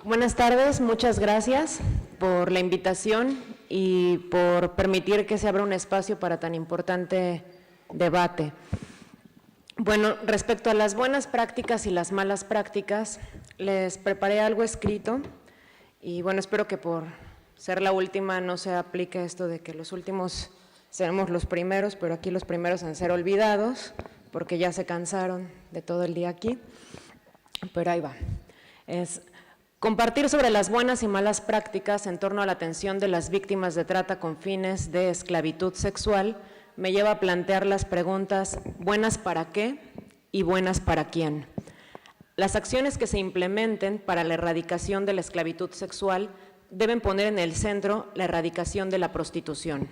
Buenas tardes, muchas gracias por la invitación y por permitir que se abra un espacio para tan importante debate. Bueno, respecto a las buenas prácticas y las malas prácticas, les preparé algo escrito y bueno, espero que por ser la última no se aplique esto de que los últimos seremos los primeros, pero aquí los primeros en ser olvidados, porque ya se cansaron de todo el día aquí, pero ahí va. Es compartir sobre las buenas y malas prácticas en torno a la atención de las víctimas de trata con fines de esclavitud sexual me lleva a plantear las preguntas ¿buenas para qué y buenas para quién? Las acciones que se implementen para la erradicación de la esclavitud sexual deben poner en el centro la erradicación de la prostitución,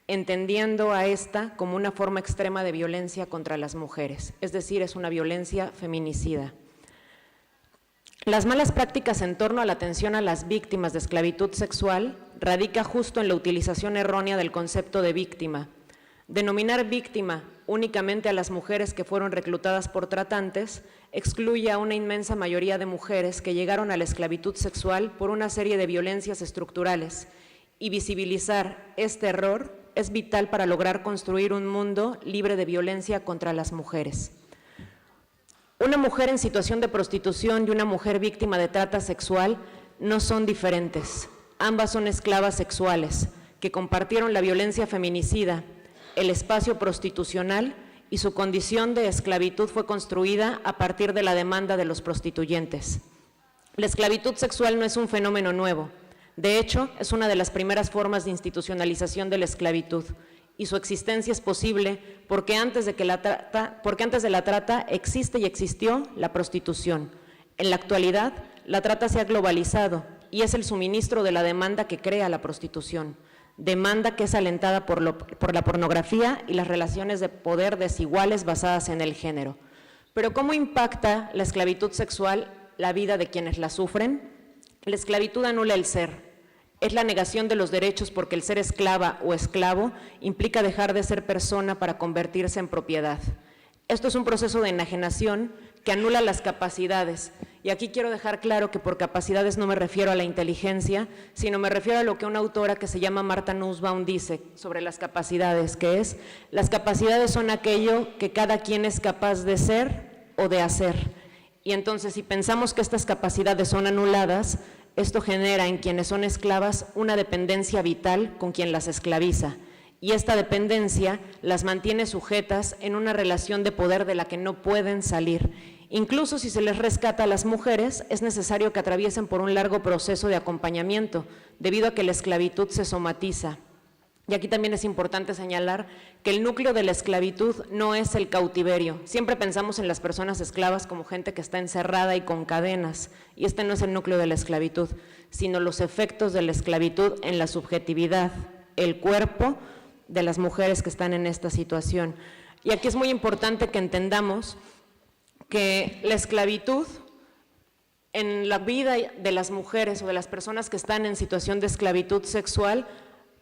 entendiendo a esta como una forma extrema de violencia contra las mujeres, es decir, es una violencia feminicida. Las malas prácticas en torno a la atención a las víctimas de esclavitud sexual radica justo en la utilización errónea del concepto de víctima. Denominar víctima únicamente a las mujeres que fueron reclutadas por tratantes excluye a una inmensa mayoría de mujeres que llegaron a la esclavitud sexual por una serie de violencias estructurales, y visibilizar este error es vital para lograr construir un mundo libre de violencia contra las mujeres. Una mujer en situación de prostitución y una mujer víctima de trata sexual no son diferentes. Ambas son esclavas sexuales que compartieron la violencia feminicida, el espacio prostitucional, y su condición de esclavitud fue construida a partir de la demanda de los prostituyentes. La esclavitud sexual no es un fenómeno nuevo. De hecho, es una de las primeras formas de institucionalización de la esclavitud, y su existencia es posible porque antes de la trata existe y existió la prostitución. En la actualidad, la trata se ha globalizado y es el suministro de la demanda que crea la prostitución, demanda que es alentada por la pornografía y las relaciones de poder desiguales basadas en el género. Pero ¿cómo impacta la esclavitud sexual la vida de quienes la sufren? La esclavitud anula el ser. Es la negación de los derechos porque el ser esclava o esclavo implica dejar de ser persona para convertirse en propiedad. Esto es un proceso de enajenación que anula las capacidades. Y aquí quiero dejar claro que por capacidades no me refiero a la inteligencia, sino me refiero a lo que una autora que se llama Martha Nussbaum dice sobre las capacidades, que es: las capacidades son aquello que cada quien es capaz de ser o de hacer. Y entonces, si pensamos que estas capacidades son anuladas, esto genera en quienes son esclavas una dependencia vital con quien las esclaviza, y esta dependencia las mantiene sujetas en una relación de poder de la que no pueden salir. Incluso si se les rescata a las mujeres, es necesario que atraviesen por un largo proceso de acompañamiento, debido a que la esclavitud se somatiza. Y aquí también es importante señalar que el núcleo de la esclavitud no es el cautiverio. Siempre pensamos en las personas esclavas como gente que está encerrada y con cadenas, y este no es el núcleo de la esclavitud, sino los efectos de la esclavitud en la subjetividad, el cuerpo de las mujeres que están en esta situación. Y aquí es muy importante que entendamos que la esclavitud en la vida de las mujeres o de las personas que están en situación de esclavitud sexual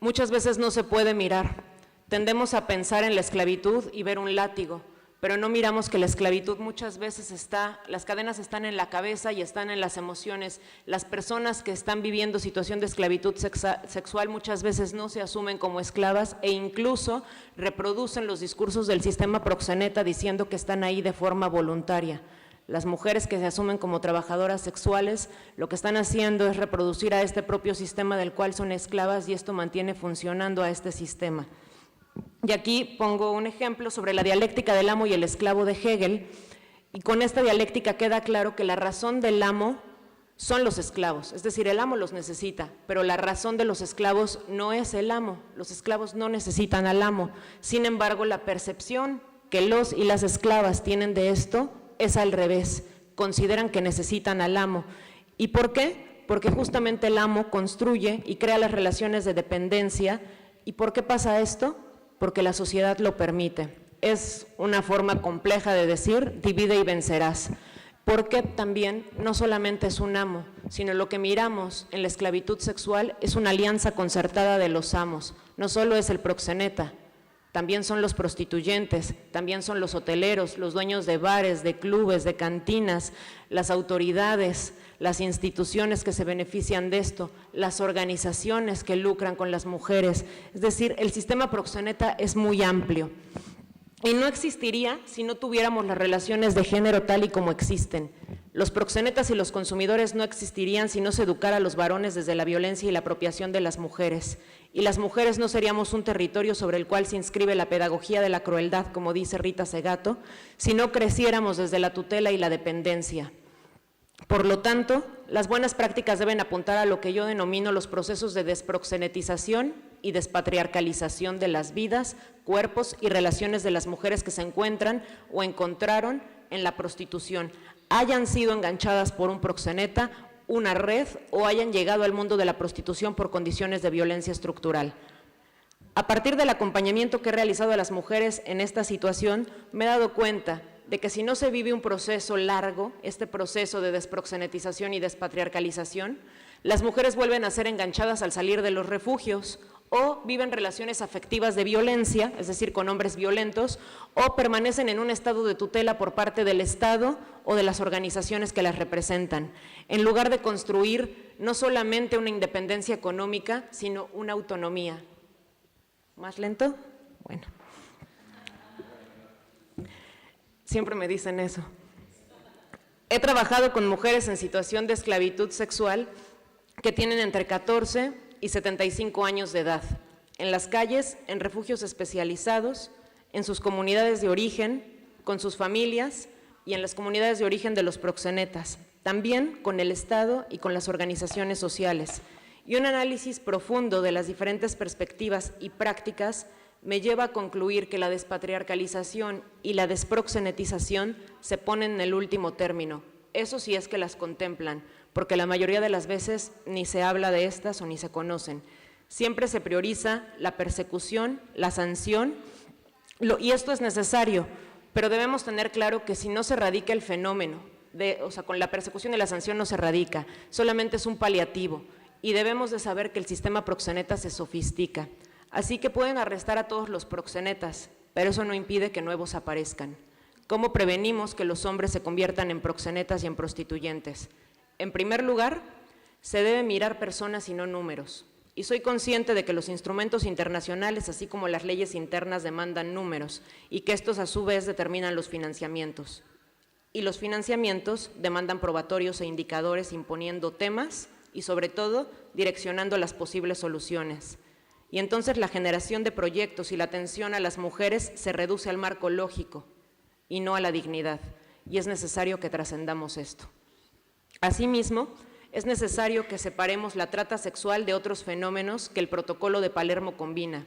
muchas veces no se puede mirar. Tendemos a pensar en la esclavitud y ver un látigo, pero no miramos que la esclavitud muchas veces las cadenas están en la cabeza y están en las emociones. Las personas que están viviendo situación de esclavitud sexual muchas veces no se asumen como esclavas e incluso reproducen los discursos del sistema proxeneta diciendo que están ahí de forma voluntaria. Las mujeres que se asumen como trabajadoras sexuales lo que están haciendo es reproducir a este propio sistema del cual son esclavas, y esto mantiene funcionando a este sistema. Y aquí pongo un ejemplo sobre la dialéctica del amo y el esclavo de Hegel, y con esta dialéctica queda claro que la razón del amo son los esclavos, es decir, el amo los necesita, pero la razón de los esclavos no es el amo, los esclavos no necesitan al amo. Sin embargo, la percepción que los y las esclavas tienen de esto es al revés, consideran que necesitan al amo. ¿Y por qué? Porque justamente el amo construye y crea las relaciones de dependencia. ¿Y por qué pasa esto? Porque la sociedad lo permite. Es una forma compleja de decir, divide y vencerás. Porque también no solamente es un amo, sino lo que miramos en la esclavitud sexual es una alianza concertada de los amos. No solo es el proxeneta, también son los prostituyentes, también son los hoteleros, los dueños de bares, de clubes, de cantinas, las autoridades, las instituciones que se benefician de esto, las organizaciones que lucran con las mujeres. Es decir, el sistema proxeneta es muy amplio y no existiría si no tuviéramos las relaciones de género tal y como existen. Los proxenetas y los consumidores no existirían si no se educara a los varones desde la violencia y la apropiación de las mujeres. Y las mujeres no seríamos un territorio sobre el cual se inscribe la pedagogía de la crueldad, como dice Rita Segato, si no creciéramos desde la tutela y la dependencia. Por lo tanto, las buenas prácticas deben apuntar a lo que yo denomino los procesos de desproxenetización y despatriarcalización de las vidas, cuerpos y relaciones de las mujeres que se encuentran o encontraron en la prostitución, hayan sido enganchadas por un proxeneta, una red o hayan llegado al mundo de la prostitución por condiciones de violencia estructural. A partir del acompañamiento que he realizado a las mujeres en esta situación, me he dado cuenta de que si no se vive un proceso largo, este proceso de desproxenetización y despatriarcalización, las mujeres vuelven a ser enganchadas al salir de los refugios o viven relaciones afectivas de violencia, es decir, con hombres violentos, o permanecen en un estado de tutela por parte del Estado o de las organizaciones que las representan, en lugar de construir no solamente una independencia económica, sino una autonomía. ¿Más lento? Bueno. Siempre me dicen eso. He trabajado con mujeres en situación de esclavitud sexual que tienen entre 14 y 75 años de edad, en las calles, en refugios especializados, en sus comunidades de origen, con sus familias y en las comunidades de origen de los proxenetas, también con el Estado y con las organizaciones sociales. Y un análisis profundo de las diferentes perspectivas y prácticas me lleva a concluir que la despatriarcalización y la desproxenetización se ponen en el último término. Eso sí es que las contemplan, porque la mayoría de las veces ni se habla de estas o ni se conocen. Siempre se prioriza la persecución, la sanción, y esto es necesario, pero debemos tener claro que si no se erradica el fenómeno, con la persecución y la sanción no se erradica, solamente es un paliativo, y debemos de saber que el sistema proxeneta se sofistica. Así que pueden arrestar a todos los proxenetas, pero eso no impide que nuevos aparezcan. ¿Cómo prevenimos que los hombres se conviertan en proxenetas y en prostituyentes? En primer lugar, se debe mirar personas y no números. Y soy consciente de que los instrumentos internacionales, así como las leyes internas, demandan números y que estos a su vez determinan los financiamientos. Y los financiamientos demandan probatorios e indicadores imponiendo temas y sobre todo direccionando las posibles soluciones. Y entonces la generación de proyectos y la atención a las mujeres se reduce al marco lógico y no a la dignidad. Y es necesario que trascendamos esto. Asimismo, es necesario que separemos la trata sexual de otros fenómenos que el protocolo de Palermo combina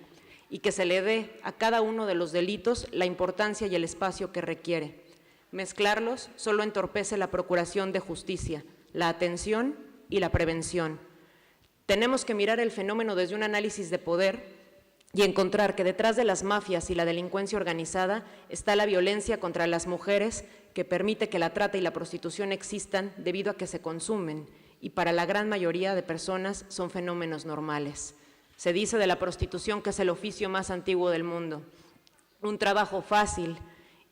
y que se le dé a cada uno de los delitos la importancia y el espacio que requiere. Mezclarlos solo entorpece la procuración de justicia, la atención y la prevención. Tenemos que mirar el fenómeno desde un análisis de poder y encontrar que detrás de las mafias y la delincuencia organizada está la violencia contra las mujeres que permite que la trata y la prostitución existan debido a que se consumen y para la gran mayoría de personas son fenómenos normales. Se dice de la prostitución que es el oficio más antiguo del mundo, un trabajo fácil,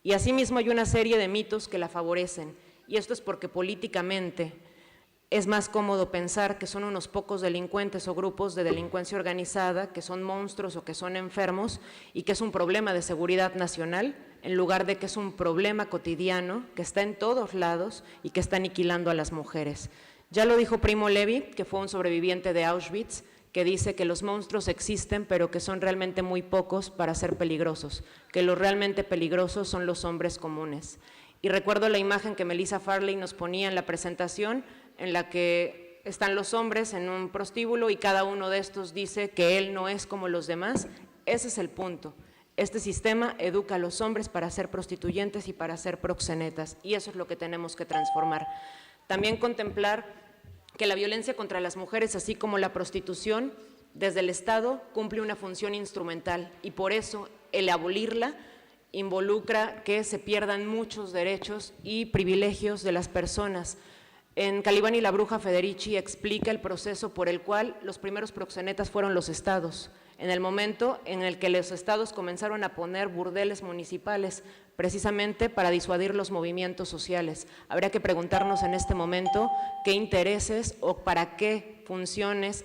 y asimismo hay una serie de mitos que la favorecen, y esto es porque políticamente es más cómodo pensar que son unos pocos delincuentes o grupos de delincuencia organizada, que son monstruos o que son enfermos y que es un problema de seguridad nacional, en lugar de que es un problema cotidiano que está en todos lados y que está aniquilando a las mujeres. Ya lo dijo Primo Levi, que fue un sobreviviente de Auschwitz, que dice que los monstruos existen, pero que son realmente muy pocos para ser peligrosos, que los realmente peligrosos son los hombres comunes. Y recuerdo la imagen que Melissa Farley nos ponía en la presentación, en la que están los hombres en un prostíbulo y cada uno de estos dice que él no es como los demás. Ese es el punto. Este sistema educa a los hombres para ser prostituyentes y para ser proxenetas, y eso es lo que tenemos que transformar. También contemplar que la violencia contra las mujeres, así como la prostitución, desde el Estado cumple una función instrumental y por eso el abolirla involucra que se pierdan muchos derechos y privilegios de las personas. En Calibán y la bruja, Federici explica el proceso por el cual los primeros proxenetas fueron los estados, en el momento en el que los estados comenzaron a poner burdeles municipales, precisamente para disuadir los movimientos sociales. Habría que preguntarnos en este momento qué intereses o para qué funciones,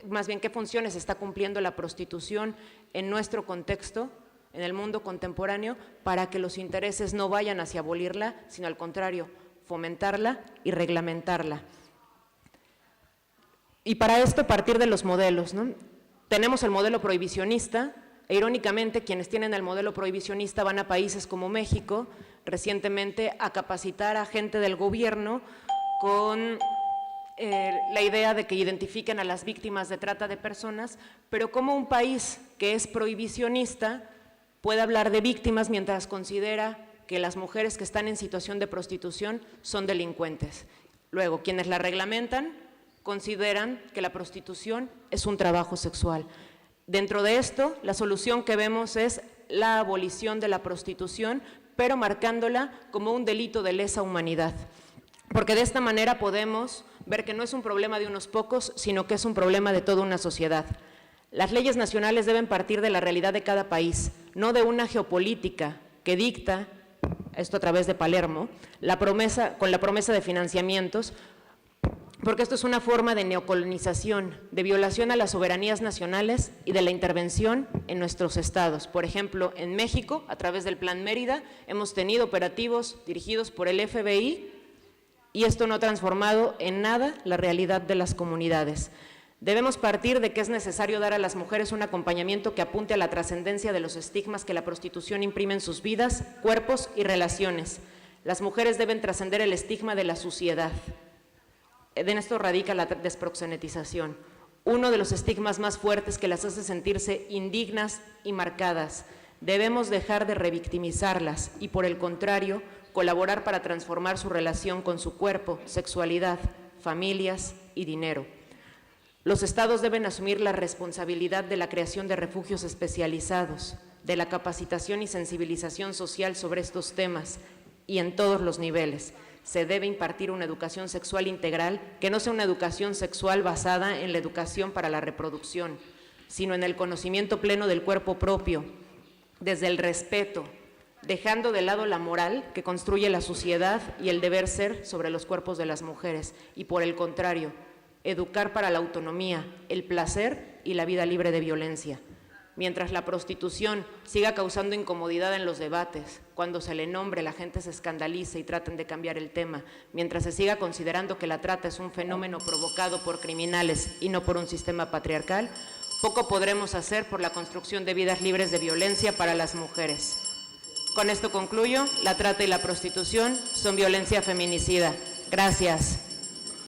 más bien qué funciones está cumpliendo la prostitución en nuestro contexto, en el mundo contemporáneo, para que los intereses no vayan hacia abolirla, sino al contrario, fomentarla y reglamentarla. Y para esto partir de los modelos, ¿no? Tenemos el modelo prohibicionista, e irónicamente quienes tienen el modelo prohibicionista van a países como México recientemente a capacitar a gente del gobierno con la idea de que identifiquen a las víctimas de trata de personas, pero como un país que es prohibicionista puede hablar de víctimas mientras considera que las mujeres que están en situación de prostitución son delincuentes. Luego, quienes la reglamentan consideran que la prostitución es un trabajo sexual. Dentro de esto, la solución que vemos es la abolición de la prostitución, pero marcándola como un delito de lesa humanidad. Porque de esta manera podemos ver que no es un problema de unos pocos, sino que es un problema de toda una sociedad. Las leyes nacionales deben partir de la realidad de cada país, no de una geopolítica que dicta, esto a través de Palermo, con la promesa de financiamientos, porque esto es una forma de neocolonización, de violación a las soberanías nacionales y de la intervención en nuestros estados. Por ejemplo, en México, a través del Plan Mérida, hemos tenido operativos dirigidos por el FBI y esto no ha transformado en nada la realidad de las comunidades. Debemos partir de que es necesario dar a las mujeres un acompañamiento que apunte a la trascendencia de los estigmas que la prostitución imprime en sus vidas, cuerpos y relaciones. Las mujeres deben trascender el estigma de la suciedad. En esto radica la desproxenetización, uno de los estigmas más fuertes que las hace sentirse indignas y marcadas. Debemos dejar de revictimizarlas y, por el contrario, colaborar para transformar su relación con su cuerpo, sexualidad, familias y dinero. Los estados deben asumir la responsabilidad de la creación de refugios especializados, de la capacitación y sensibilización social sobre estos temas y en todos los niveles. Se debe impartir una educación sexual integral que no sea una educación sexual basada en la educación para la reproducción, sino en el conocimiento pleno del cuerpo propio, desde el respeto, dejando de lado la moral que construye la sociedad y el deber ser sobre los cuerpos de las mujeres, y por el contrario, educar para la autonomía, el placer y la vida libre de violencia. Mientras la prostitución siga causando incomodidad en los debates, cuando se le nombre la gente se escandaliza y traten de cambiar el tema, mientras se siga considerando que la trata es un fenómeno provocado por criminales y no por un sistema patriarcal, poco podremos hacer por la construcción de vidas libres de violencia para las mujeres. Con esto concluyo, la trata y la prostitución son violencia feminicida. Gracias.